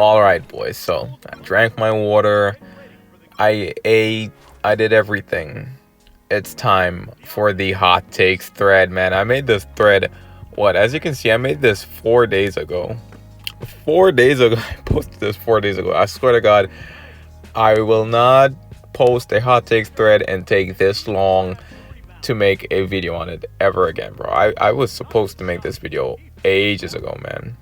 All right, boys. So I drank my water. I ate. I did everything. It's time for the hot takes thread, man. I made this thread. What? As you can see, I made this 4 days ago. 4 days ago, I posted this 4 days ago. I swear to God, I will not post a hot takes thread and take this long to make a video on it ever again, bro. I was supposed to make this video ages ago, man.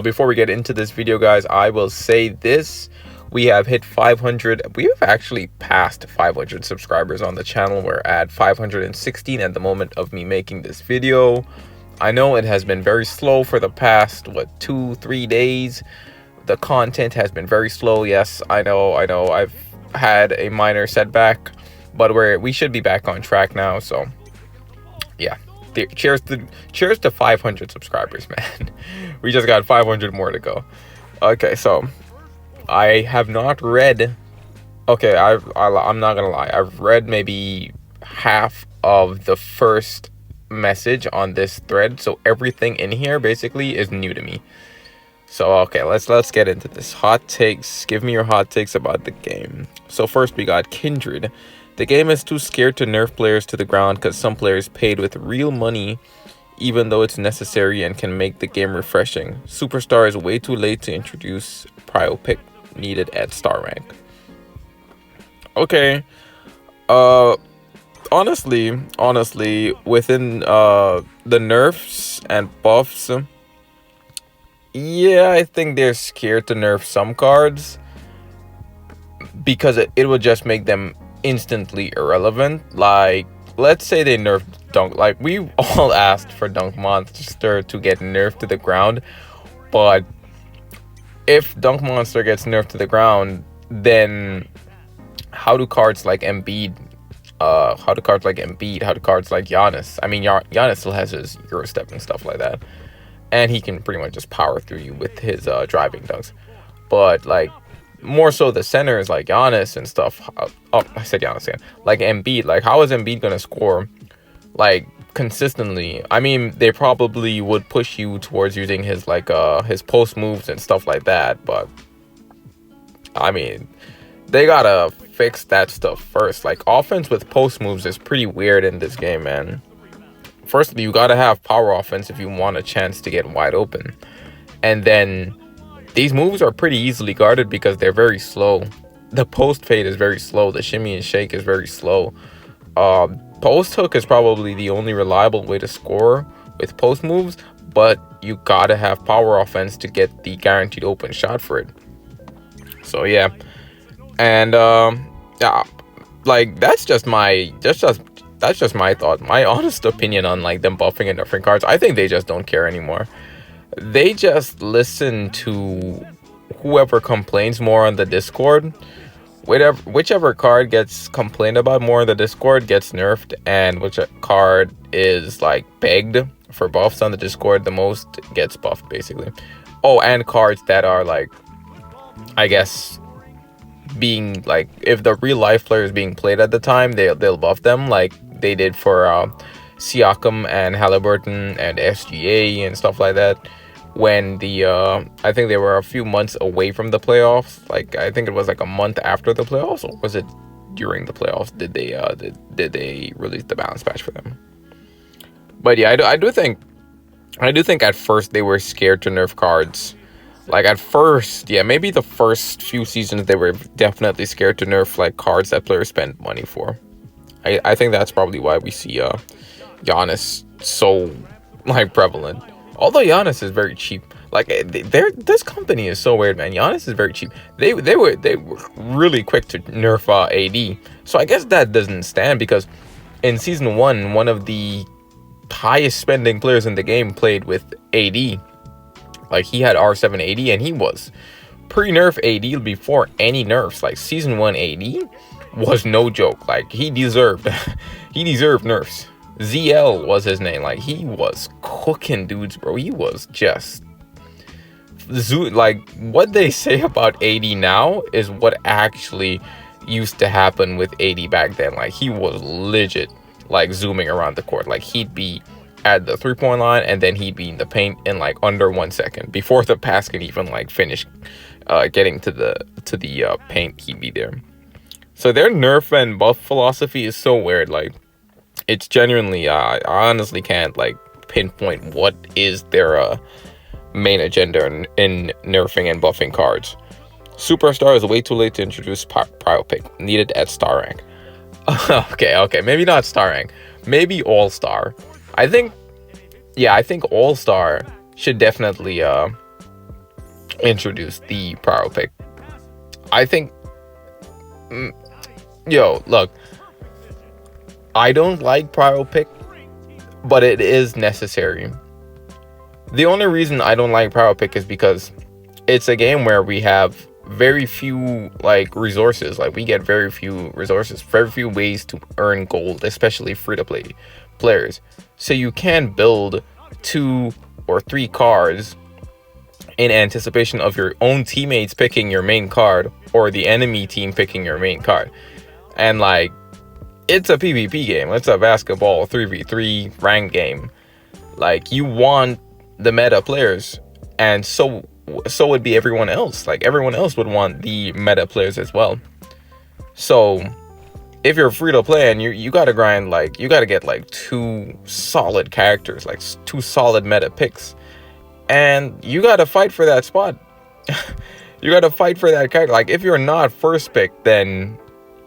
Before we get into this video, guys, I will say this. We have hit 500. We have actually passed 500 subscribers on the channel. We're at 516 at the moment of me making this video. I know it has been very slow for the past, 2-3 days. The content has been very slow. Yes, I know. I've had a minor setback, but we should be back on track now. So, yeah. Cheers to 500 subscribers, man. We just got 500 more to go. Okay, so I have not read. Okay, I'm not gonna lie. I've read maybe half of the first message on this thread, so everything in here basically is new to me. So okay, let's get into this. Hot takes. Give me your hot takes about the game. So first we got Kindred. The game is too scared to nerf players to the ground because some players paid with real money, even though it's necessary and can make the game refreshing. Superstar is way too late to introduce prio pick needed at star rank. Okay. Honestly, within the nerfs and buffs, yeah, I think they're scared to nerf some cards because it would just make them instantly irrelevant. Like, let's say they nerf dunk. Like, we all asked for Dunk Monster to get nerfed to the ground, but if Dunk Monster gets nerfed to the ground, then how do cards like Embiid, how do cards like Giannis? I mean, Giannis still has his Euro step and stuff like that, and he can pretty much just power through you with his driving dunks. But like, more so the centers like Giannis and stuff. Oh, I said Giannis again. Like Embiid. Like, how is Embiid gonna score like consistently? I mean, they probably would push you towards using his his post moves and stuff like that. But I mean, they gotta fix that stuff first. Like, offense with post moves is pretty weird in this game, man. Firstly, you gotta have power offense if you want a chance to get wide open, and then these moves are pretty easily guarded because they're very slow. The post fade is very slow. The shimmy and shake is very slow. Post hook is probably the only reliable way to score with post moves, but you gotta have power offense to get the guaranteed open shot for it. So yeah, and yeah, like that's just my thought, my honest opinion on like them buffing and nerfing cards. I think they just don't care anymore. They just listen to whoever complains more on the Discord. Whichever card gets complained about more on the Discord gets nerfed, and which card is like begged for buffs on the Discord the most gets buffed, basically. Oh, and cards that are like, I guess, being like, if the real life player is being played at the time, they'll buff them, like they did for Siakam and Halliburton and SGA and stuff like that. When the I think they were a few months away from the playoffs. Like, I think it was like a month after the playoffs, or was it during the playoffs? Did they release the balance patch for them? But yeah, I do think at first they were scared to nerf cards. Like, at first, yeah, maybe the first few seasons they were definitely scared to nerf like cards that players spend money for. I think that's probably why we see Giannis so like prevalent. Although Giannis is very cheap. Like, this company is so weird, man. Giannis is very cheap. They were really quick to nerf AD. So I guess that doesn't stand, because in season one of the highest spending players in the game played with AD. Like, he had R7 AD, and he was pre-nerf AD before any nerfs. Like, season 1 AD was no joke. Like, he deserved nerfs. ZL was his name. Like, he was cooking dudes, bro. He was just like, what they say about AD now is what actually used to happen with AD back then. Like, he was legit like zooming around the court. Like, he'd be at the 3-point line, and then he'd be in the paint in like under 1 second before the pass can even like finish getting to the paint. He'd be there. So their nerf and buff philosophy is so weird. Like, it's genuinely I honestly can't like pinpoint what is their main agenda in nerfing and buffing cards. Superstar is way too late to introduce Prio Pick. Needed at star rank. Okay, maybe not star rank. Maybe all star. I think all star should definitely introduce the Prio Pick. I think. Yo, look. I don't like Prio Pick, but it is necessary. The only reason I don't like Prio Pick is because it's a game where we have very few like resources. Like, we get very few resources, very few ways to earn gold, especially free-to-play players. So you can build 2 or 3 cards in anticipation of your own teammates picking your main card or the enemy team picking your main card. And like, it's a PvP game. It's a basketball 3v3 ranked game. Like, you want the meta players, and so would be everyone else. Like, everyone else would want the meta players as well. So if you're free to play and you gotta grind, like, you gotta get like 2 solid characters, like 2 solid meta picks, and you gotta fight for that spot. You gotta fight for that character. Like, if you're not first pick, then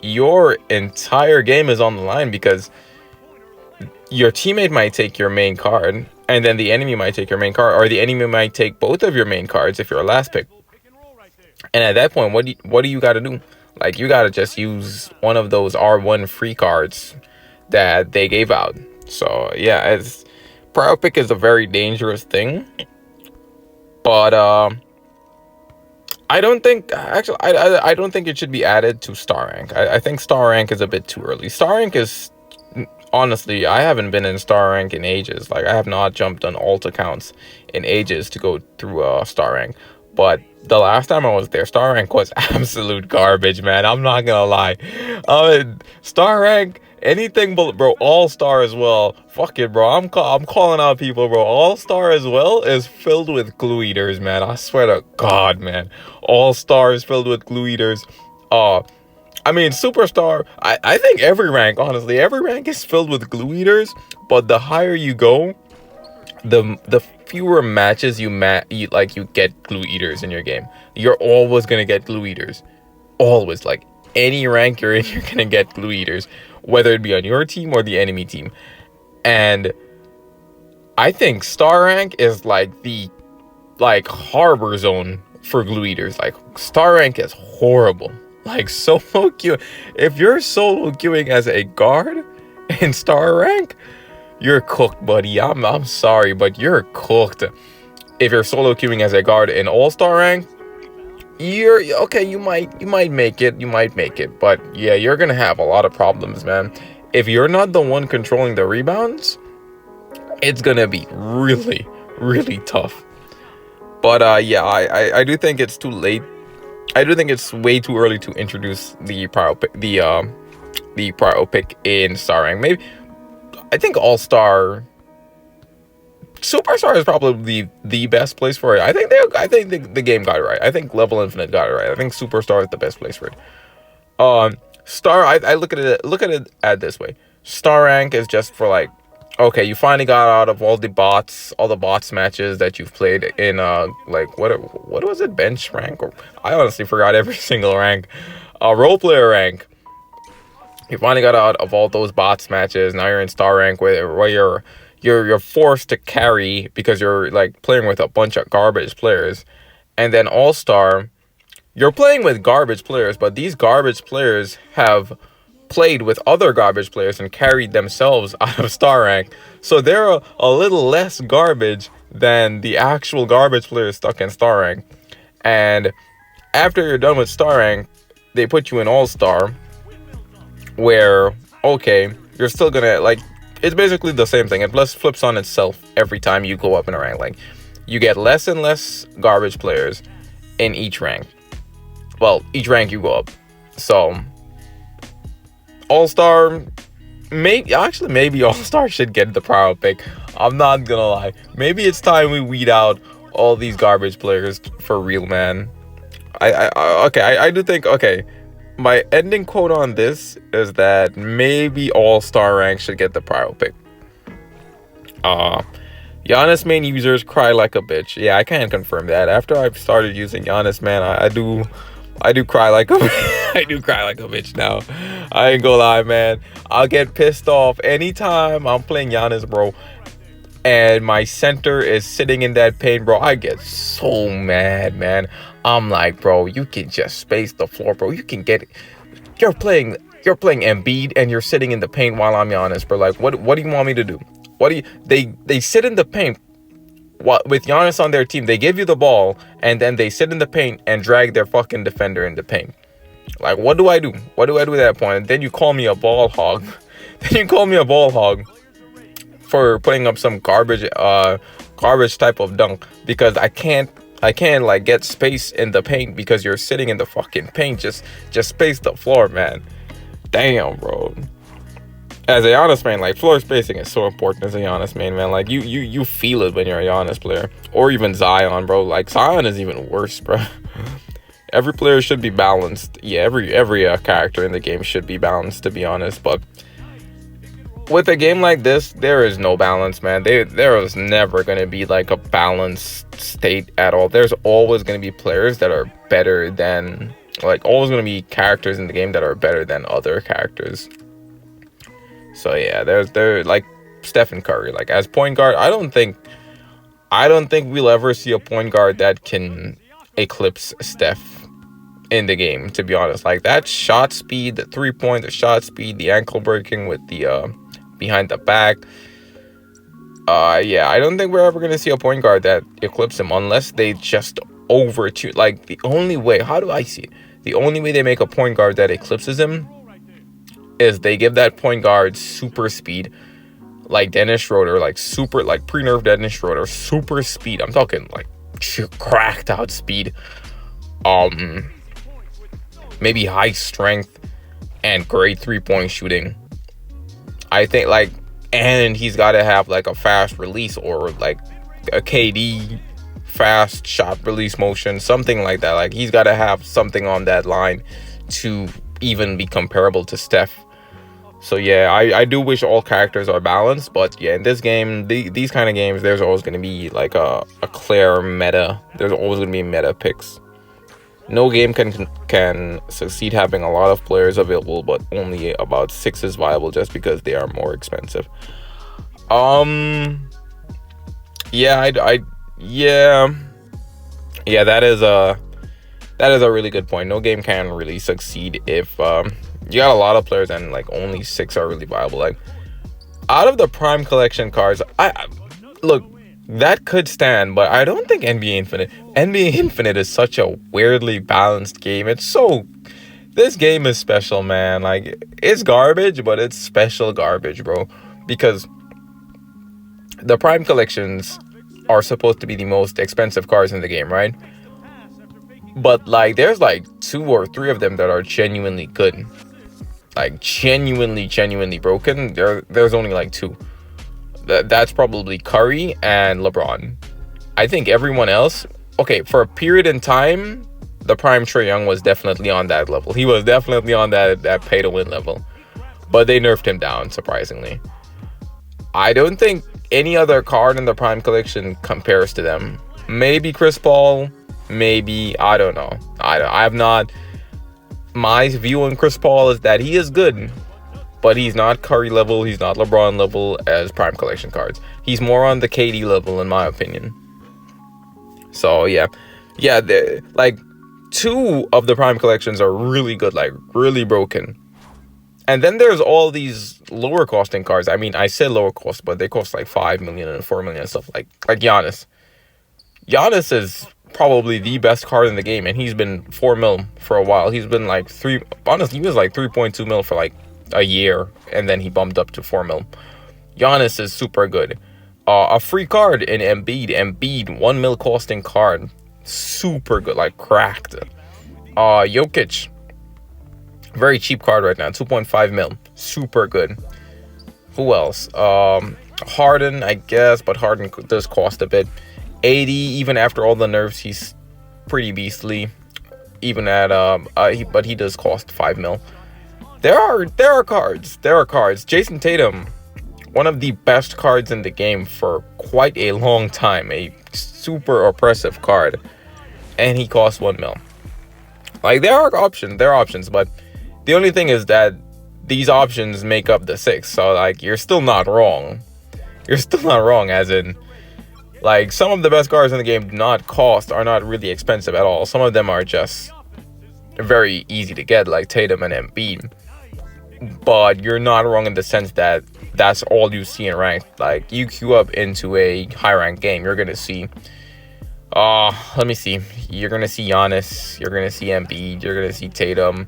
your entire game is on the line, because your teammate might take your main card, and then the enemy might take your main card, or the enemy might take both of your main cards if you're a last pick. And at that point, what do you got to do? Like, you got to just use one of those R1 free cards that they gave out. So yeah, Prio Pick is a very dangerous thing, but I don't think I don't think it should be added to star rank. I think star rank is a bit too early. Star rank is, honestly, I haven't been in star rank in ages. Like, I have not jumped on alt accounts in ages to go through star rank. But the last time I was there, star rank was absolute garbage, man. I'm not gonna lie. Star rank, anything but, bro, all star as well. Fuck it, bro. I'm calling out people, bro. All star as well is filled with glue eaters, man. I swear to God, man. All star is filled with glue eaters. I mean, superstar, I think every rank, honestly, every rank is filled with glue eaters, but the higher you go, the fewer matches you get glue eaters in your game. You're always gonna get glue eaters. Always. Like, any rank you're in, you're gonna get glue eaters, whether it be on your team or the enemy team. And I think star rank is like the harbor zone for glue eaters. Like, star rank is horrible. Like, solo queue. If you're solo queuing as a guard in star rank, you're cooked, buddy. I'm sorry, but you're cooked. If you're solo queuing as a guard in all-star rank, you're okay. You might make it, but yeah, you're gonna have a lot of problems, man. If you're not the one controlling the rebounds, it's gonna be really, really tough. But yeah, I do think it's too late. I do think it's way too early to introduce the Prio Pick in star rank. Maybe, I think all-star, superstar is probably the best place for it. I think the game got it right. I think Level Infinite got it right. I think superstar is the best place for it. Star, I look at it this way. Star rank is just for, like, okay, you finally got out of all the bots matches that you've played in like, what was it, bench rank? Or I honestly forgot every single rank. Role player rank. You finally got out of all those bots matches. Now you're in star rank where you're forced to carry because you're like playing with a bunch of garbage players. And then all-star, you're playing with garbage players, but these garbage players have played with other garbage players and carried themselves out of star rank. So they're a little less garbage than the actual garbage players stuck in star rank. And after you're done with star rank, they put you in all-star, where, okay, you're still gonna, like, it's basically the same thing. It plus flips on itself every time you go up in a rank. Like, you get less and less garbage players in each rank. Well, each rank you go up. So all-star, maybe all-star should get the Prio Pick. I'm not gonna lie. Maybe it's time we weed out all these garbage players for real, man. I do think, okay, my ending quote on this is that maybe all-star rank should get the prior pick. Giannis main users cry like a bitch. Yeah, I can confirm that. After I've started using Giannis, man, I do cry like a I do cry like a bitch now. I ain't gonna lie, man. I'll get pissed off anytime I'm playing Giannis, bro, and my center is sitting in that paint, bro. I get so mad, man. I'm like, bro, you can just space the floor, bro. You can get it. You're playing Embiid and you're sitting in the paint while I'm Giannis, bro. Like, what do you want me to do? What do you they sit in the paint with Giannis on their team. They give you the ball and then they sit in the paint and drag their fucking defender in the paint. Like, what do I do? What do I do at that point? And then you call me a ball hog. Then you call me a ball hog for putting up some garbage type of dunk because I can't like get space in the paint because you're sitting in the fucking paint. Just space the floor, man. Damn, bro. As a Giannis man, like, floor spacing is so important as a Giannis man. Like, you feel it when you're a Giannis player, or even Zion, bro. Like, Zion is even worse, bro. Every player should be balanced. Yeah, every character in the game should be balanced, to be honest. But with a game like this, there is no balance, man. There is never going to be like a balanced state at all. There's always going to be players that are better than, like, always going to be characters in the game that are better than other characters. So yeah, there's like Stephen Curry, like, as point guard. I don't think we'll ever see a point guard that can eclipse Steph in the game, to be honest. Like, that shot speed, the 3-point, the shot speed, the ankle breaking with the behind the back. Yeah, I don't think we're ever gonna see a point guard that eclipses him unless they just overtune. Like, the only way, how do I see it? The only way they make a point guard that eclipses him is they give that point guard super speed, like Dennis Schroeder, like super, like pre-nerf Dennis Schroeder, super speed. I'm talking like cracked out speed. Maybe high strength and great 3-point shooting. I think, like, and he's got to have like a fast release or like a KD fast shot release motion, something like that. Like, he's got to have something on that line to even be comparable to Steph. So yeah, I do wish all characters are balanced, but yeah, in this game, these kind of games, there's always going to be like a clear meta. There's always going to be meta picks. No game can succeed having a lot of players available, but only about 6 is viable just because they are more expensive. Yeah, yeah, that is a really good point. No game can really succeed if you got a lot of players and like only 6 are really viable. Like, out of the Prime Collection cards, I look, that could stand, but I don't think NBA Infinite is such a weirdly balanced game. This game is special, man. Like, it's garbage, but it's special garbage, bro, because the Prime Collections are supposed to be the most expensive cards in the game, right? But like, there's like 2 or 3 of them that are genuinely good, like genuinely broken. There's only like 2. That's probably Curry and LeBron. I think everyone else, okay, for a period in time, the prime Trae Young was definitely on that level. He was definitely on that pay to win level, but they nerfed him down, surprisingly. I don't think any other card in the Prime Collection compares to them. Maybe Chris Paul, maybe, I don't know. I have not. My view on Chris Paul is that he is good, but he's not Curry level, he's not LeBron level as Prime Collection cards. He's more on the KD level, in my opinion. So yeah, like 2 of the Prime Collections are really good, like really broken. And then there's all these lower costing cards. I mean, I said lower cost, but they cost like 5 million and 4 million and stuff, like Giannis. Giannis is probably the best card in the game, and he's been 4 mil for a while. He's been like honestly, he was like 3.2 mil for like a year, and then he bumped up to 4 mil. Giannis is super good. A free card in Embiid, 1 mil costing card, super good, like cracked. Jokic, very cheap card right now, 2.5 mil, super good. Who else? Harden, I guess, but Harden does cost a bit. 80, even after all the nerfs, he's pretty beastly. Even at but he does cost 5 mil. There are cards. There are cards. Jason Tatum, one of the best cards in the game for quite a long time. A super oppressive card, and he costs 1 mil. Like, there are options, but the only thing is that these options make up the 6. So like, you're still not wrong. You're still not wrong, as in, like, some of the best cards in the game are not really expensive at all. Some of them are just very easy to get, like Tatum and Embiid. But you're not wrong in the sense that that's all you see in ranked. Like, you queue up into a high ranked game, you're gonna see let me see. You're gonna see Giannis, you're gonna see Embiid, you're gonna see Tatum.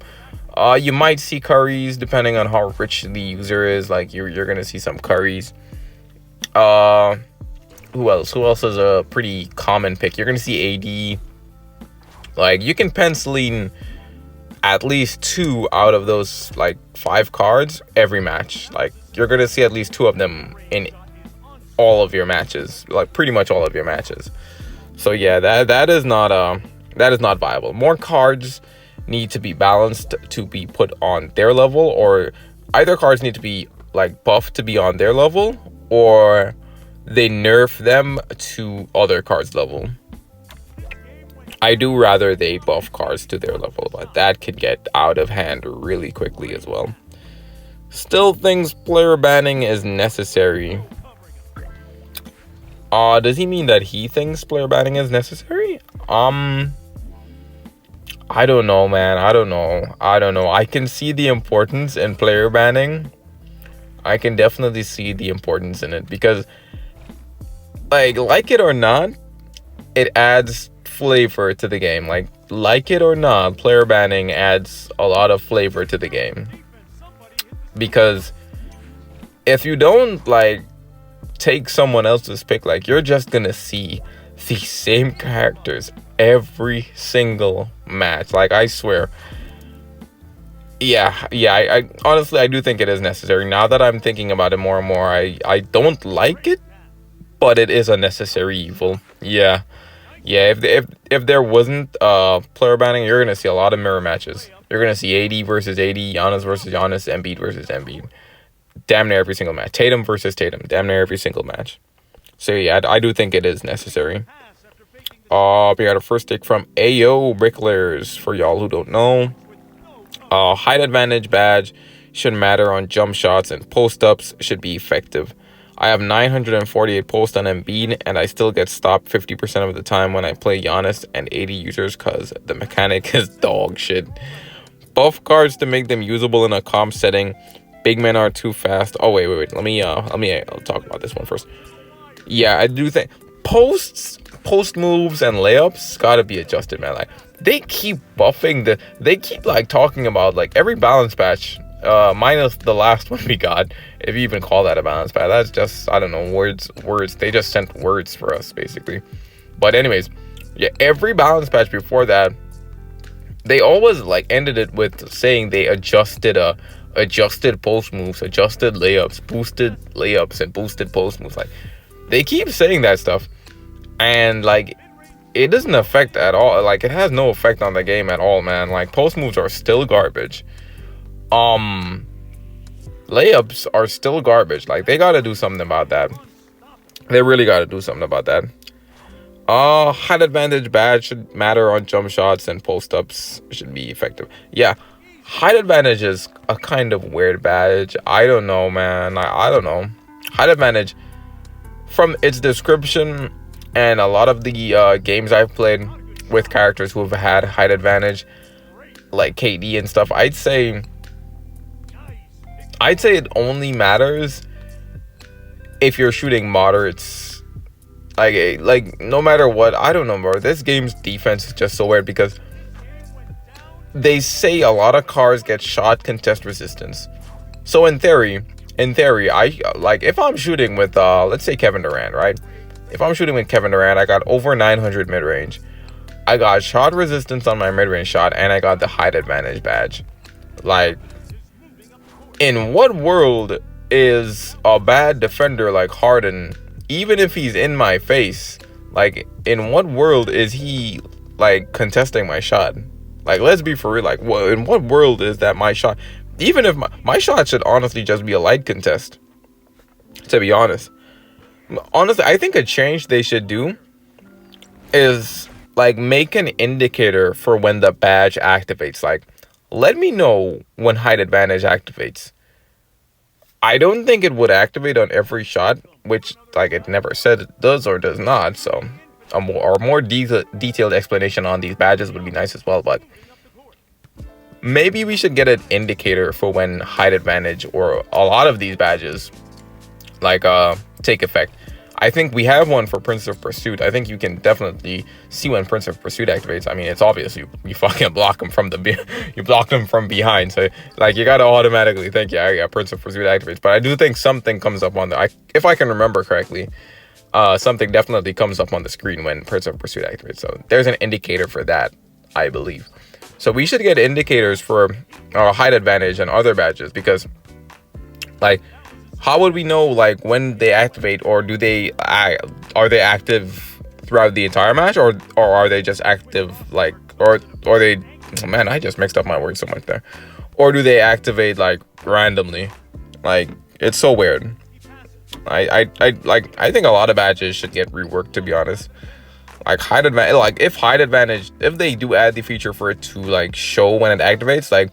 You might see Currys depending on how rich the user is. Like, you're gonna see some Currys. Who else is a pretty common pick? You're gonna see AD. Like, you can pencil in at least 2 out of those like 5 cards every match. Like, you're gonna see at least 2 of them in all of your matches, like pretty much all of your matches. So yeah, that is not viable. More cards need to be balanced to be put on their level, or either cards need to be like buffed to be on their level, or they nerf them to other cards level. I do rather they buff cards to their level, but that could get out of hand really quickly as well. Still thinks player banning is necessary. Does he mean that he thinks player banning is necessary? I don't know, man. I don't know. I can see the importance in player banning. I can definitely see the importance in it, because like it or not, it adds flavor to the game. Like it or not, player banning adds a lot of flavor to the game. Because if you don't like take someone else's pick, like, you're just gonna see the same characters every single match. Like, I swear. Yeah, I honestly, I do think it is necessary. Now that I'm thinking about it more and more, I don't like it, but it is a necessary evil. Yeah, if there wasn't player banning, you're gonna see a lot of mirror matches. You're gonna see AD versus AD, Giannis versus Giannis, Embiid versus Embiid. Damn near every single match. Tatum versus Tatum. Damn near every single match. So yeah, I do think it is necessary. We got a first take from Ayo Bricklayers. For y'all who don't know, height advantage badge should matter on jump shots, and post-ups should be effective. I have 948 posts on Embiid, and I still get stopped 50% of the time when I play Giannis and 80 users, because the mechanic is dog shit. Buff cards to make them usable in a comp setting. Big men are too fast. Oh, wait. Let me talk about this one first. Yeah, I do think post moves and layups gotta be adjusted, man. Like, they keep buffing they keep like talking about like every balance patch, minus the last one we got, if you even call that a balance patch. That's just, I don't know, words. They just sent words for us, basically. But anyways, yeah, every balance patch before that, they always like ended it with saying they adjusted post moves, adjusted layups, boosted layups, and boosted post moves. Like, they keep saying that stuff, and like, it doesn't affect at all. Like, it has no effect on the game at all, man. Like, post moves are still garbage. Layups are still garbage. Like, they gotta do something about that. They really gotta do something about that. Height advantage badge should matter on jump shots, and post-ups should be effective. Yeah, height advantage is a kind of weird badge. I don't know, man. I don't know. Height advantage, from its description and a lot of the games I've played with characters who have had height advantage, like KD and stuff, I'd say it only matters if you're shooting moderates. Like no matter what. I don't know, bro. This game's defense is just so weird, because they say a lot of cars get shot contest resistance. So in theory, I like, if I'm shooting with let's say Kevin Durant, right? If I'm shooting with Kevin Durant, I got over 900 mid-range. I got shot resistance on my mid-range shot, and I got the height advantage badge. Like, in what world is a bad defender like Harden, even if he's in my face, like, in what world is he like contesting my shot? Like, let's be for real. Like, in what world is that my shot? Even if my shot should honestly just be a light contest, to be honest. Honestly, I think a change they should do is like make an indicator for when the badge activates. Like, let me know when height advantage activates. I don't think it would activate on every shot, which, like, it never said it does or does not. So a more detailed explanation on these badges would be nice as well. But maybe we should get an indicator for when height advantage or a lot of these badges like take effect. I think we have one for Prince of Pursuit. I think you can definitely see when Prince of Pursuit activates. I mean, it's obvious you fucking block him from you block him from behind. So, like, you gotta automatically think, yeah, Prince of Pursuit activates. But I do think something comes up on if I can remember correctly, something definitely comes up on the screen when Prince of Pursuit activates. So there's an indicator for that, I believe. So we should get indicators for height advantage and other badges, because, like, how would we know, like, when they activate, or are they active throughout the entire match, or are they just active, like, or they, oh man, I just mixed up my words so much there, or do they activate like randomly? Like, it's so weird. I think a lot of badges should get reworked, to be honest. Like, height advantage, like, if they do add the feature for it to like show when it activates, like,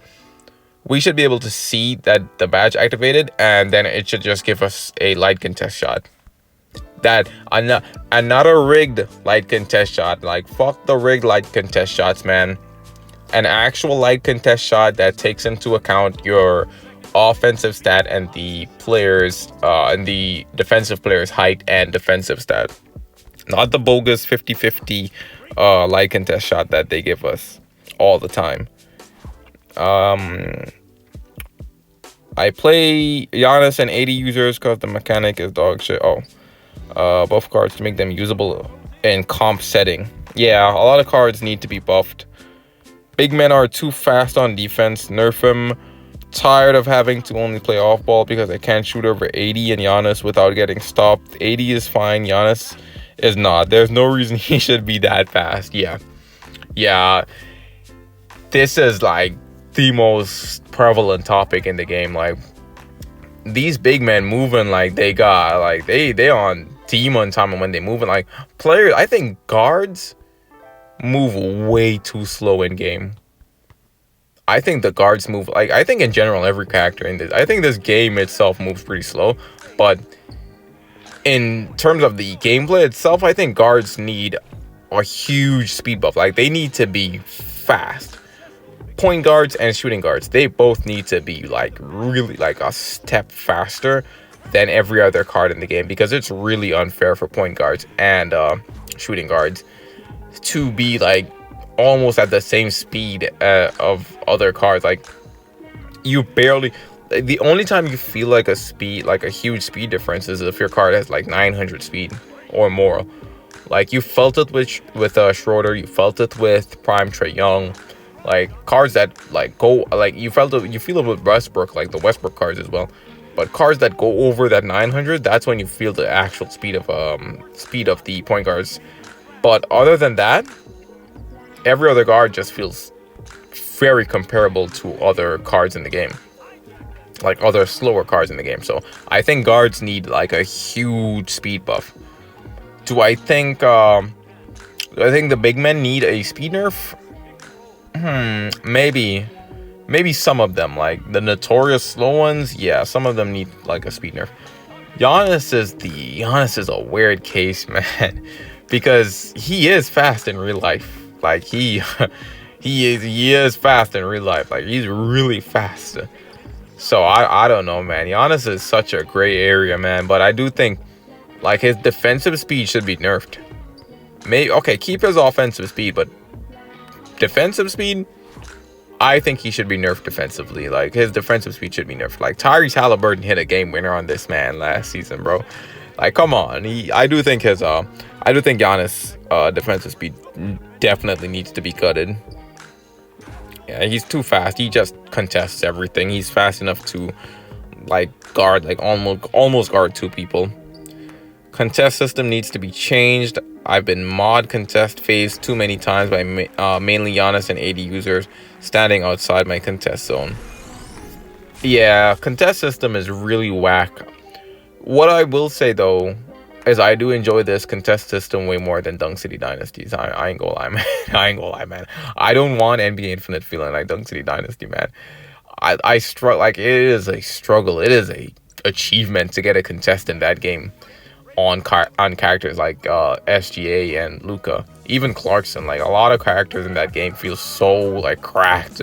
we should be able to see that the badge activated, and then it should just give us a light contest shot. That and not a rigged light contest shot. Like, fuck the rigged light contest shots, man. An actual light contest shot that takes into account your offensive stat and the defensive player's height and defensive stat. Not the bogus 50-50 light contest shot that they give us all the time. I play Giannis and 80 users because the mechanic is dog shit. Buff cards to make them usable in comp setting. Yeah, a lot of cards need to be buffed. Big men are too fast on defense. Nerf them. Tired of having to only play off ball because I can't shoot over 80 and Giannis without getting stopped. 80 is fine. Giannis is not. There's no reason he should be that fast. Yeah. This is like the most prevalent topic in the game. Like, these big men moving like they got, like, they on demon time, and when they moving, like, players, I think guards move way too slow in game. I think the guards move, like, I think in general every character in this, I think this game itself moves pretty slow, but in terms of the gameplay itself, I think guards need a huge speed buff. Like, they need to be fast. Point guards and shooting guards, they both need to be like really like a step faster than every other card in the game, because it's really unfair for point guards and shooting guards to be like almost at the same speed of other cards. Like, you barely, the only time you feel like a huge speed difference is if your card has like 900 speed or more. Like, you felt it with Schroeder, you felt it with Prime Trae Young. Like, cards that like go, like, you feel it with Westbrook, like the Westbrook cards as well. But cards that go over that 900, that's when you feel the actual speed of the point guards. But other than that, every other guard just feels very comparable to other cards in the game, like other slower cards in the game. So I think guards need like a huge speed buff. Do I think the big men need a speed nerf? Maybe some of them, like the notorious slow ones. Yeah, some of them need like a speed nerf. Giannis is a weird case, man, because he is fast in real life. Like, he is fast in real life. Like, he's really fast. So I don't know, man. Giannis is such a gray area, man. But I do think like his defensive speed should be nerfed. Keep his offensive speed, but defensive speed, I think he should be nerfed defensively. Like, his defensive speed should be nerfed. Like, Tyrese Halliburton hit a game winner on this man last season, bro. Like, come on. I do think Giannis defensive speed definitely needs to be gutted. Yeah, he's too fast. He just contests everything. He's fast enough to like guard, like almost guard two people. Contest system needs to be changed. I've been mod contest phased too many times by mainly Giannis and AD users standing outside my contest zone. Yeah, contest system is really whack. What I will say though is I do enjoy this contest system way more than Dunk City Dynasties. I ain't gonna lie, man. I ain't gonna lie, man. I don't want NBA Infinite feeling like Dunk City Dynasty, man. I struggle. Like, it is a struggle. It is a achievement to get a contest in that game on characters like SGA and Luka, even Clarkson. Like, a lot of characters in that game feel so like cracked.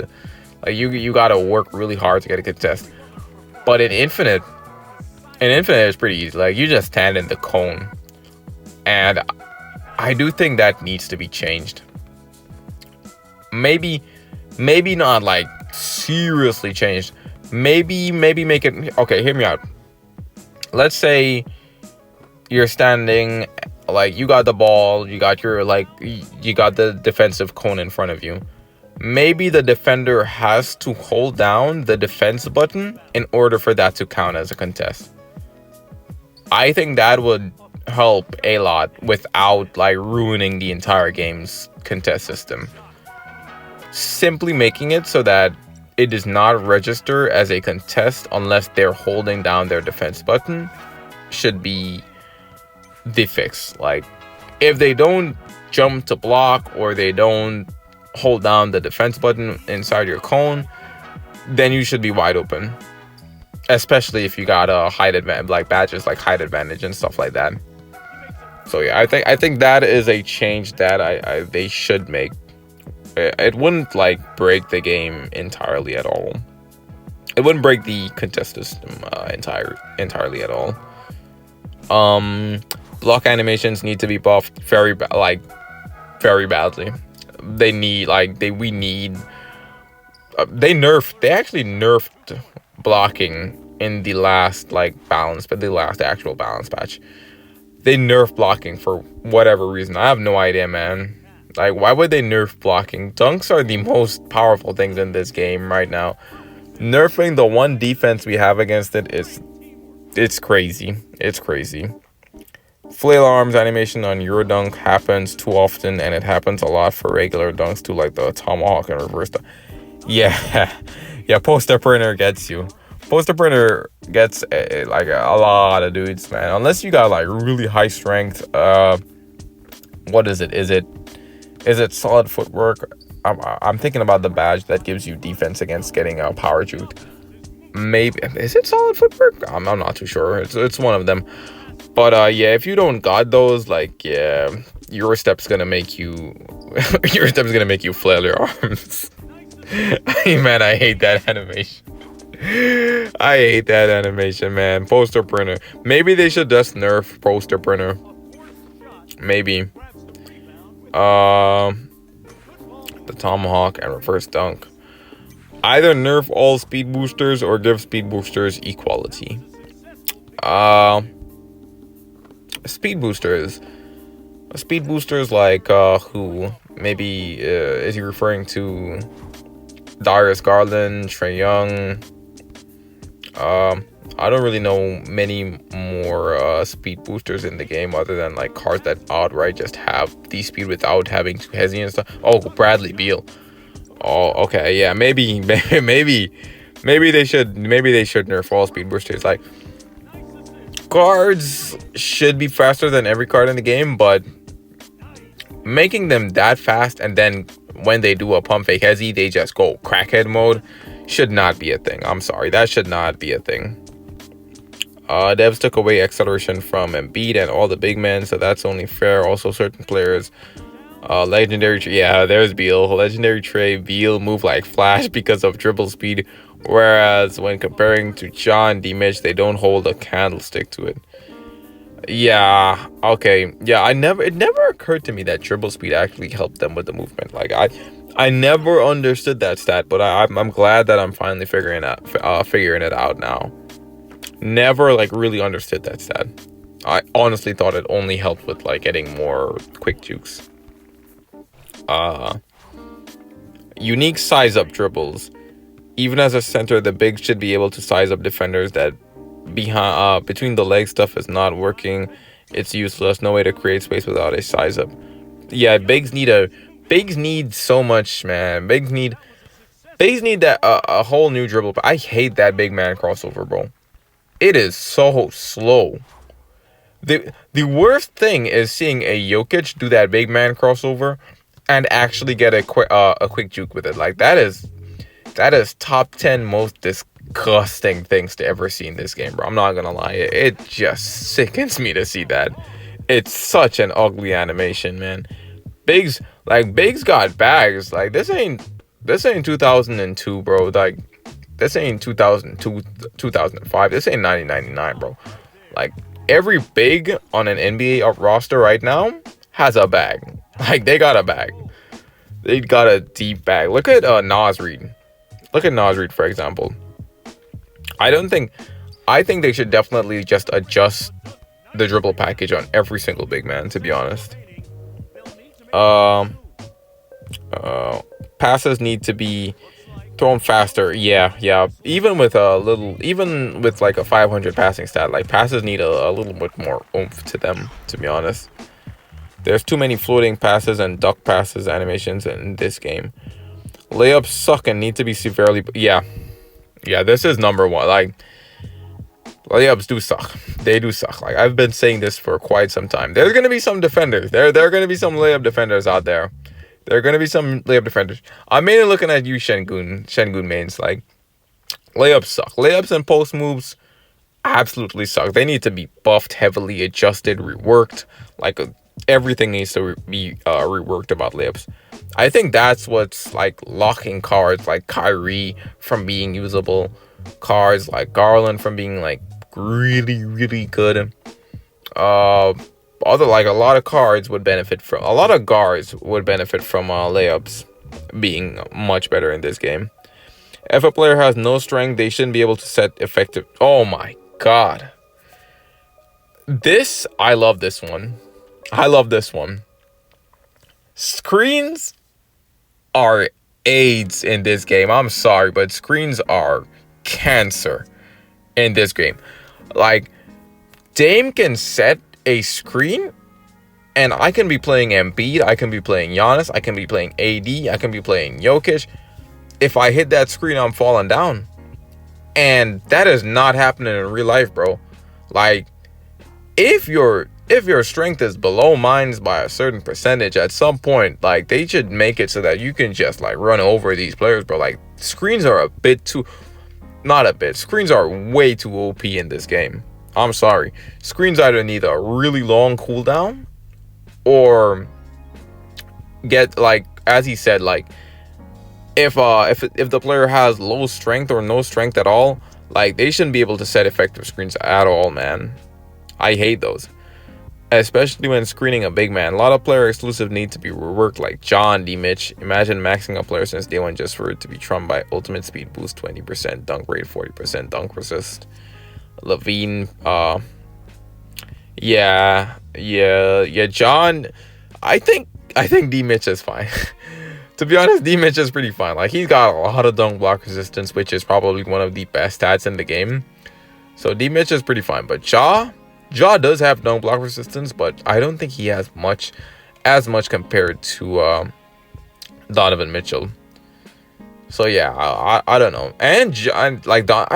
Like, you gotta work really hard to get a contest. But in Infinite it's pretty easy. Like, you just stand in the cone, and I do think that needs to be changed. Maybe not like seriously changed. Maybe make it okay. Hear me out. Let's say you're standing, like, you got the ball, you got the defensive cone in front of you. Maybe the defender has to hold down the defense button in order for that to count as a contest. I think that would help a lot without like ruining the entire game's contest system. Simply making it so that it does not register as a contest unless they're holding down their defense button should be the fix. Like, if they don't jump to block or they don't hold down the defense button inside your cone, then you should be wide open. Especially if you got a height advantage, like badges like height advantage and stuff like that. So yeah, I think that is a change that they should make. It wouldn't like break the game entirely at all. It wouldn't break the contest system entirely at all. Block animations need to be buffed very badly. They actually nerfed blocking in the last actual balance patch. They nerfed blocking for whatever reason. I have no idea, man. Like, why would they nerf blocking? Dunks are the most powerful things in this game right now. Nerfing the one defense we have against it it's crazy. It's crazy. Flail arms animation on Euro Dunk happens too often, and it happens a lot for regular dunks too, like the tomahawk and reverse dunk. Yeah, poster printer gets you. Poster printer gets like a lot of dudes, man. Unless you got like really high strength. What is it? Is it solid footwork? I'm thinking about the badge that gives you defense against getting a power juke. Maybe is it solid footwork? I'm not too sure. It's one of them. But yeah, if you don't got those, like, yeah, your step's gonna make you flail your arms. Man, I hate that animation. I hate that animation, man. Poster printer. Maybe they should just nerf poster printer. Maybe. The tomahawk and reverse dunk. Either nerf all speed boosters or give speed boosters equality. Speed boosters like who? Maybe is he referring to Darius Garland, Trae Young? I don't really know many more speed boosters in the game other than like cards that outright just have the speed without having to hesitate and stuff. Oh, Bradley Beal. Oh, okay, yeah, maybe they should nerf all speed boosters. Like, cards should be faster than every card in the game, but making them that fast and then when they do a pump fake hezzy, they just go crackhead mode should not be a thing. I'm sorry, that should not be a thing. Devs took away acceleration from Embiid and all the big men, so that's only fair. Also, certain players, legendary, yeah, there's Beal. Legendary Trae, Beal move like Flash because of dribble speed, whereas when comparing to John D. Mitch, they don't hold a candlestick to it. Yeah, okay, yeah, it never occurred to me that dribble speed actually helped them with the movement. Like, I never understood that stat, but I'm glad that I'm finally figuring it out now. Never like really understood that stat. I honestly thought it only helped with like getting more quick jukes. Unique size up dribbles. Even as a center, the big should be able to size up defenders that behind between the leg stuff is not working. It's useless. No way to create space without a size up. Yeah, bigs need so much, man. Bigs need that a whole new dribble. I hate that big man crossover, bro. It is so slow. The worst thing is seeing a Jokic do that big man crossover and actually get a quick juke with it. Like that is top 10 most disgusting things to ever see in this game, bro. I'm not gonna lie. It just sickens me to see that. It's such an ugly animation, man. Bigs got bags. Like this ain't 2002, bro. Like this ain't 2002, 2005. This ain't 1999, bro. Like every big on an NBA roster right now has a bag. Like they got a bag. They got a deep bag. Look at Nas Reed. Look at Nas Reed, for example. I think they should definitely just adjust the dribble package on every single big man, to be honest. Passes need to be thrown faster. Yeah. Even with like a 500 passing stat, like passes need a little bit more oomph to them, to be honest. There's too many floating passes and duck passes animations in this game. Layups suck and need to be severely... Yeah, this is number one. Like, layups do suck. They do suck. Like, I've been saying this for quite some time. There's going to be some defenders. There are going to be some layup defenders out there. There are going to be some layup defenders. I'm mainly looking at you, Shengun mains. Like, layups suck. Layups and post moves absolutely suck. They need to be buffed, heavily adjusted, reworked. Like, everything needs to be reworked about layups. I think that's what's like locking cards like Kyrie from being usable, cards like Garland from being like really, really good. A lot of cards would benefit from, a lot of guards would benefit from layups being much better in this game. If a player has no strength, they shouldn't be able to set effective. Oh my god, I love this one. Screens are AIDS in this game. I'm sorry, but screens are cancer in this game. Like, Dame can set a screen and I can be playing Embiid, I can be playing Giannis, I can be playing AD, I can be playing Jokic. If I hit that screen, I'm falling down. And that is not happening in real life, bro. Like, if your strength is below mine's by a certain percentage, at some point, like, they should make it so that you can just like run over these players, bro. Like, screens are screens are way too OP in this game. I'm sorry. Screens either need a really long cooldown or get, like, as he said, like, if the player has low strength or no strength at all, like, they shouldn't be able to set effective screens at all, man. I hate those. Especially when screening a big man. A lot of player exclusive need to be reworked, like John D. Mitch. Imagine maxing a player since day one just for it to be trumped by ultimate speed boost 20%, dunk rate 40%, dunk resist. Levine, yeah, John. I think D. Mitch is fine. To be honest, D. Mitch is pretty fine. Like, he's got a lot of dunk block resistance, which is probably one of the best stats in the game. So D. Mitch is pretty fine. But Ja does have dunk block resistance, but I don't think he has as much compared to Donovan Mitchell. So yeah, I don't know. And I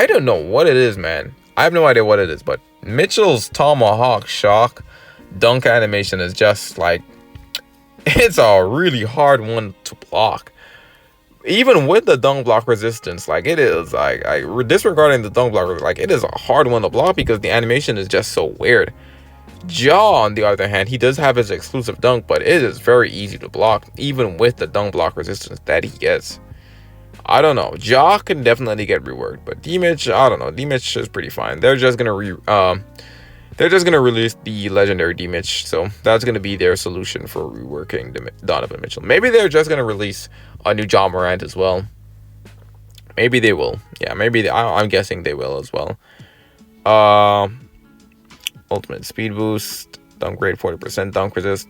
don't know what it is, man. I have no idea what it is, but Mitchell's tomahawk shock dunk animation is just like, it's a really hard one to block. Even with the dunk block resistance, like, it is like, disregarding the dunk block, like, it is a hard one to block because the animation is just so weird. Ja, on the other hand, he does have his exclusive dunk, but it is very easy to block, even with the dunk block resistance that he gets. I don't know. Ja can definitely get reworked, but D-Mitch, I don't know. D-Mitch is pretty fine. They're just gonna release the legendary D-Mitch, so that's gonna be their solution for reworking Donovan Mitchell. Maybe they're just gonna release a new John Morant as well. Maybe they will. Yeah, I'm guessing they will as well. Ultimate speed boost, dunk rate 40%, dunk resist.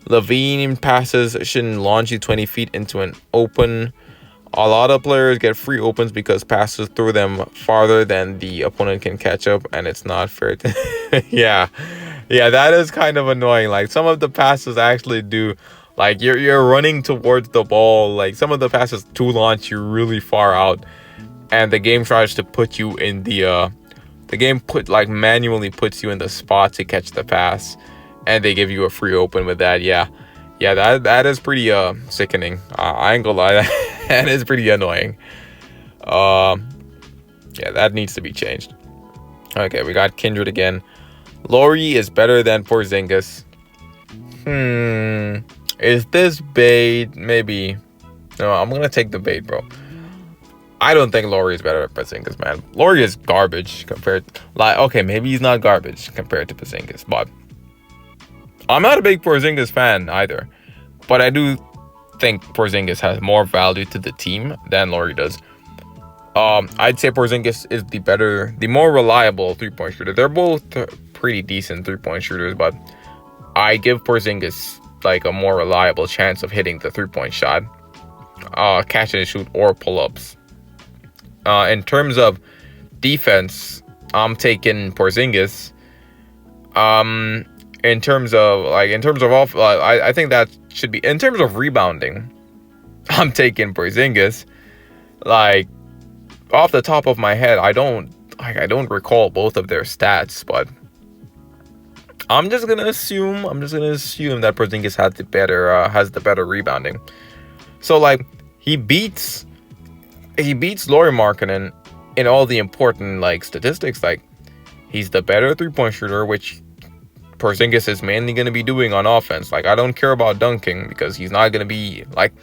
Levine passes shouldn't launch you 20 feet into an open. A lot of players get free opens because passes through them farther than the opponent can catch up, and it's not fair to yeah. Yeah, that is kind of annoying. Like some of the passes actually do, like you're running towards the ball, like some of the passes to launch you really far out, and the game tries to put you in the game manually puts you in the spot to catch the pass, and they give you a free open with that. Yeah. Yeah, that is pretty sickening. I ain't gonna lie, that is pretty annoying. Yeah, that needs to be changed. Okay, we got Kindred again. Laurie is better than Porzingis. Is this bait? Maybe. No, I'm gonna take the bait, bro. I don't think Laurie is better than Porzingis, man. Laurie is garbage compared. Okay, maybe he's not garbage compared to Porzingis, but I'm not a big Porzingis fan either. But I do think Porzingis has more value to the team than Laurie does. I'd say Porzingis is the more reliable three-point shooter. They're both pretty decent three-point shooters, but I give Porzingis like a more reliable chance of hitting the three-point shot, catch and shoot, or pull-ups. In terms of defense, I'm taking Porzingis. In terms of off, I think that should be in terms of rebounding. I'm taking Porzingis. Like off the top of my head, I don't recall both of their stats, but I'm just gonna assume that Porzingis has the better rebounding. So like he beats Lauri Markkanen in all the important like statistics. Like he's the better three-point shooter, which Porzingis is mainly going to be doing on offense. Like I don't care about dunking because he's not going to be like,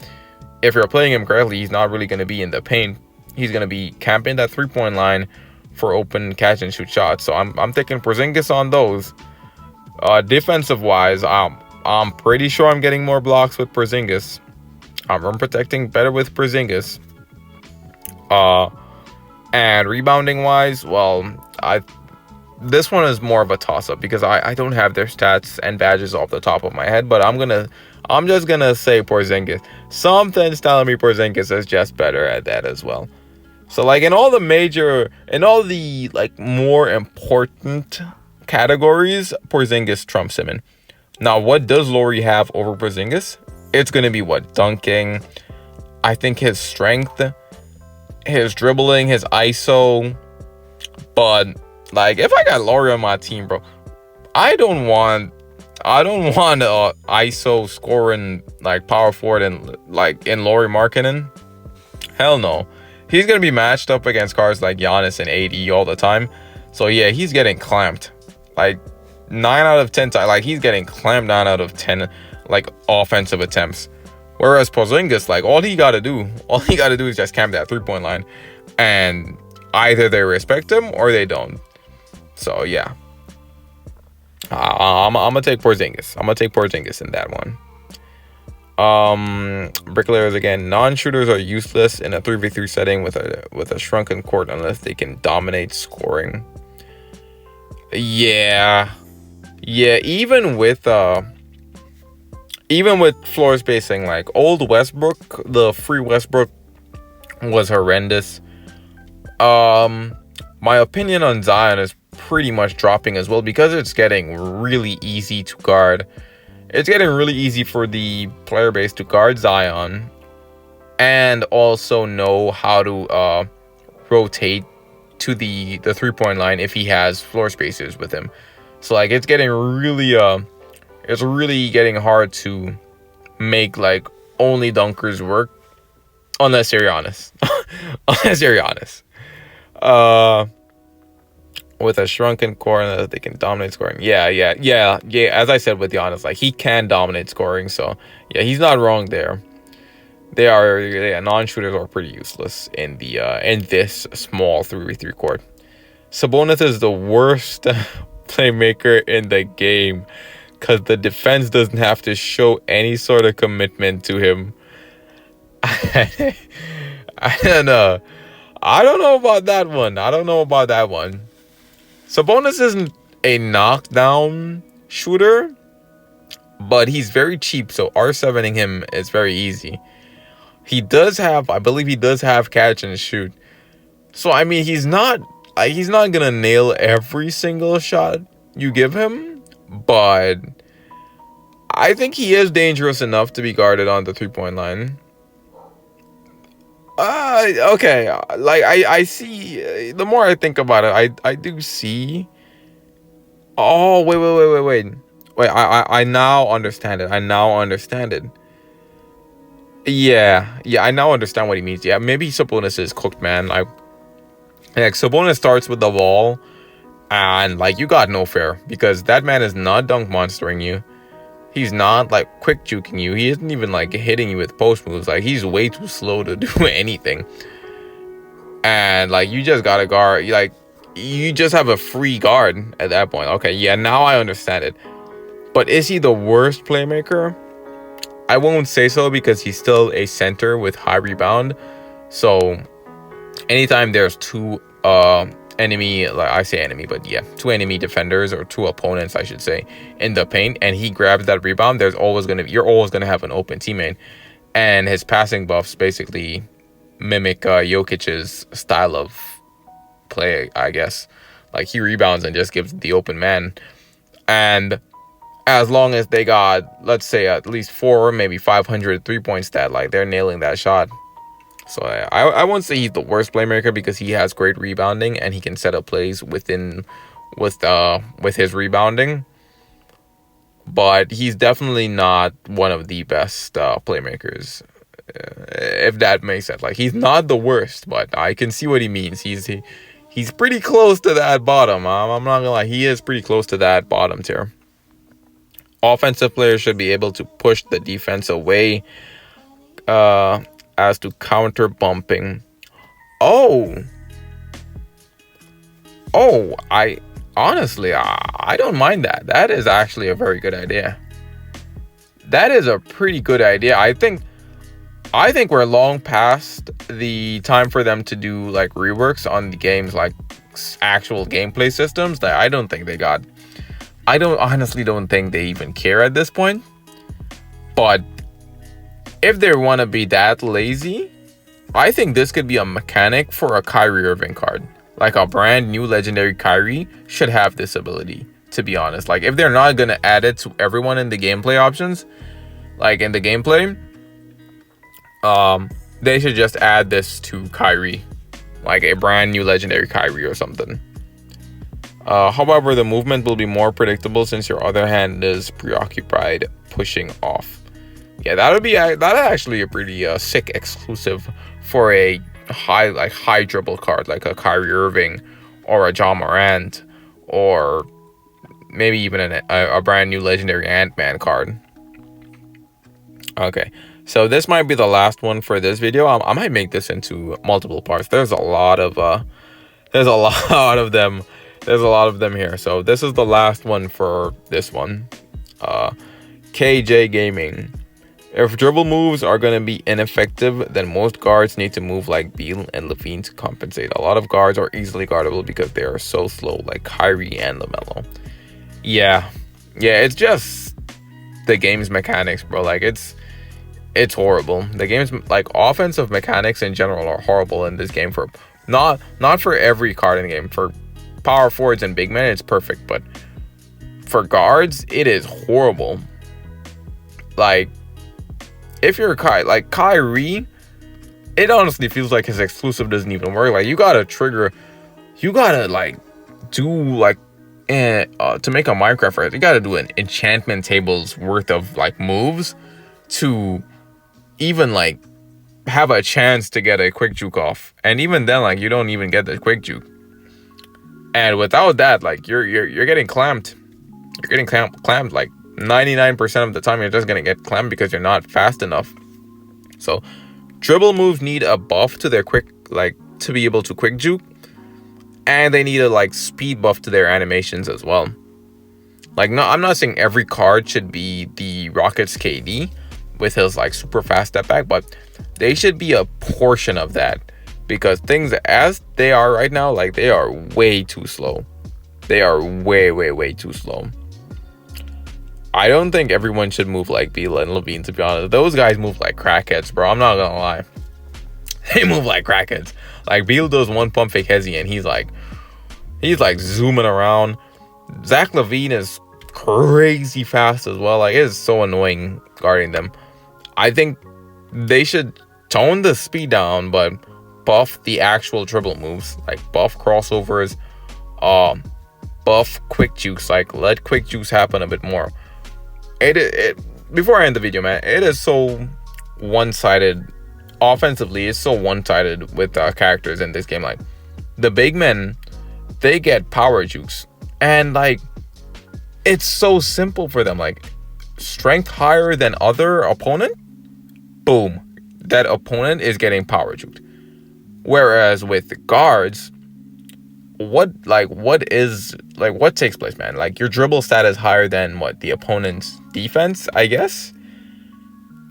if you're playing him correctly, he's not really going to be in the paint. He's going to be camping that three-point line for open catch and shoot shots. So I'm taking Porzingis on those. Defensive wise, I'm pretty sure I'm getting more blocks with Porzingis. I'm rim protecting better with Porzingis. And rebounding wise, well, this one is more of a toss-up because I don't have their stats and badges off the top of my head, but I'm just gonna say Porzingis. Something's telling me Porzingis is just better at that as well. So like in all the like more important categories, Porzingis trumps him in. Now, what does Laurie have over Porzingis? It's gonna be dunking. I think his strength, his dribbling, his ISO. But like if I got Laurie on my team, bro, I don't want ISO scoring like power forward and like in Lauri Markkanen. Hell no. He's gonna be matched up against guards like Giannis and AD all the time. So yeah, he's getting clamped. Like 9 out of 10 times, like he's getting clamped 9 out of 10 like offensive attempts. Whereas Porzingis, like all he gotta do is just camp that 3-point line, and either they respect him or they don't. So yeah, I'm gonna take Porzingis. I'm gonna take Porzingis in that one. Bricklayers again. Non-shooters are useless in a 3v3 setting with a shrunken court unless they can dominate scoring. Yeah. Even with floor spacing, like old Westbrook, the free Westbrook was horrendous. My opinion on Zion is pretty much dropping as well because it's getting really easy to guard. It's getting really easy for the player base to guard Zion and also know how to rotate to the 3-point line if he has floor spacers with him. So like it's getting really it's really getting hard to make like only dunkers work unless you're Giannis. With a shrunken core that they can dominate scoring. Yeah. As I said with Giannis, like he can dominate scoring. So yeah, he's not wrong there. Non-shooters are pretty useless in this small 3v3 court. Sabonis is the worst playmaker in the game because the defense doesn't have to show any sort of commitment to him. I don't know. I don't know about that one. Sabonis isn't a knockdown shooter, but he's very cheap, so R7ing him is very easy. He does have, I believe he does have catch and shoot. So I mean, he's not gonna nail every single shot you give him, but I think he is dangerous enough to be guarded on the 3-point line. Okay. Like I see. The more I think about it, I do see. Oh, wait. I now understand it. Yeah. I now understand what he means. Yeah, maybe Sabonis is cooked, man. Like Sabonis starts with the ball, and like you got no fair because that man is not dunk monstering you. He's not like quick juking you. He isn't even like hitting you with post moves. Like he's way too slow to do anything. And like you just gotta guard. Like you just have a free guard at that point. Okay, yeah, now I understand it. But is he the worst playmaker? I won't say so because he's still a center with high rebound. So anytime there's two enemy, like I say enemy, but yeah, two enemy defenders or two opponents, I should say, in the paint, and he grabs that rebound, you're always gonna have an open teammate, and his passing buffs basically mimic Jokic's style of play, I guess. Like he rebounds and just gives the open man, and as long as they got, let's say, at least 4 or maybe 500 3-point stat, like they're nailing that shot. So I won't say he's the worst playmaker because he has great rebounding and he can set up plays with his rebounding. But he's definitely not one of the best playmakers, if that makes sense. Like he's not the worst, but I can see what he means. He's pretty close to that bottom. I'm not gonna lie, he is pretty close to that bottom tier. Offensive players should be able to push the defense away. As to counter bumping. I honestly, I don't mind that. That is actually a very good idea. That is a pretty good idea. I think we're long past the time for them to do like reworks on the games, like actual gameplay systems. That I honestly don't think they even care at this point. But if they want to be that lazy, I think this could be a mechanic for a Kyrie Irving card. Like a brand new legendary Kyrie should have this ability, to be honest. Like if they're not going to add it to everyone in the gameplay options, like in the gameplay, they should just add this to Kyrie. Like a brand new legendary Kyrie or something. However, the movement will be more predictable since your other hand is preoccupied pushing off. Yeah, that actually a pretty sick exclusive for a high dribble card like a Kyrie Irving or a John Morant or maybe even a brand new legendary Ant-Man card. Okay, so this might be the last one for this video. I might make this into multiple parts. There's a lot of them. There's a lot of them here. So this is the last one for this one. KJ Gaming. If dribble moves are going to be ineffective, then most guards need to move like Beal and Levine to compensate. A lot of guards are easily guardable because they are so slow, like Kyrie and LaMelo. Yeah, it's just the game's mechanics, bro. Like it's horrible. The game's like offensive mechanics in general are horrible in this game. For not for every card in the game. For power forwards and big men, it's perfect, but for guards, it is horrible. Like if you're Kyrie, it honestly feels like his exclusive doesn't even work. Like you gotta like do like to make a Minecraft right, you gotta do an enchantment table's worth of like moves to even like have a chance to get a quick juke off. And even then, like you don't even get the quick juke. And without that, like you're getting clamped. You're getting clamped like 99% of the time. You're just gonna get clamped because you're not fast enough. So dribble moves need a buff to their quick, like to be able to quick juke, and they need a like speed buff to their animations as well. Like no, I'm not saying every card should be the Rockets KD with his like super fast step back, but they should be a portion of that, because things as they are right now, like they are way too slow. They are way too slow. I don't think everyone should move like Beal and Levine, to be honest. Those guys move like crackheads, bro. I'm not gonna lie. They move like crackheads. Like, Beal does one pump fake hezzy and he's like zooming around. Zach LaVine is crazy fast as well. Like, it is so annoying guarding them. I think they should tone the speed down, but buff the actual dribble moves. Like, buff crossovers, buff quick jukes. Like, let quick jukes happen a bit more. It before I end the video, man, it is so one-sided. Offensively, it's so one-sided with characters in this game. Like, the big men, they get power jukes, and like, it's so simple for them. Like, strength higher than other opponent, boom, that opponent is getting power juked. Whereas with the guards, what takes place, man? Like, your dribble stat is higher than what, the opponent's defense, I guess.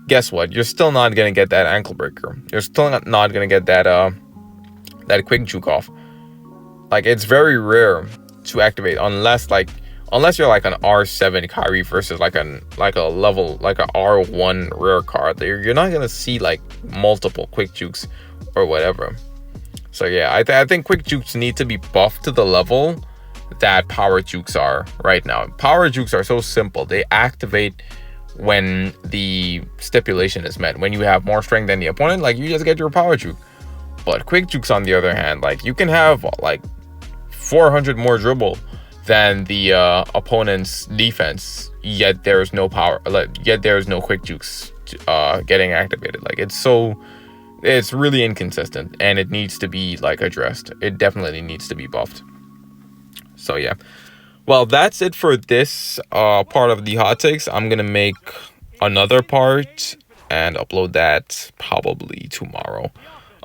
Guess what? You're still not gonna get that ankle breaker. You're still not gonna get that quick juke off. Like, it's very rare to activate unless you're like an R7 Kyrie versus like a level like a R1 rare card. You're not gonna see like multiple quick jukes or whatever. So yeah, I think quick jukes need to be buffed to the level that power jukes are right now. Power jukes are so simple. They activate when the stipulation is met. When you have more strength than the opponent, like, you just get your power juke. But quick jukes, on the other hand, like, you can have like 400 more dribble than the opponent's defense, yet there's no power, yet there's no quick jukes getting activated. Like, it's really inconsistent, and it needs to be like addressed. It definitely needs to be buffed. So yeah, well, that's it for this part of the hot takes. I'm gonna make another part and upload that probably tomorrow.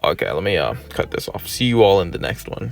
Okay, let me cut this off. See you all in the next one.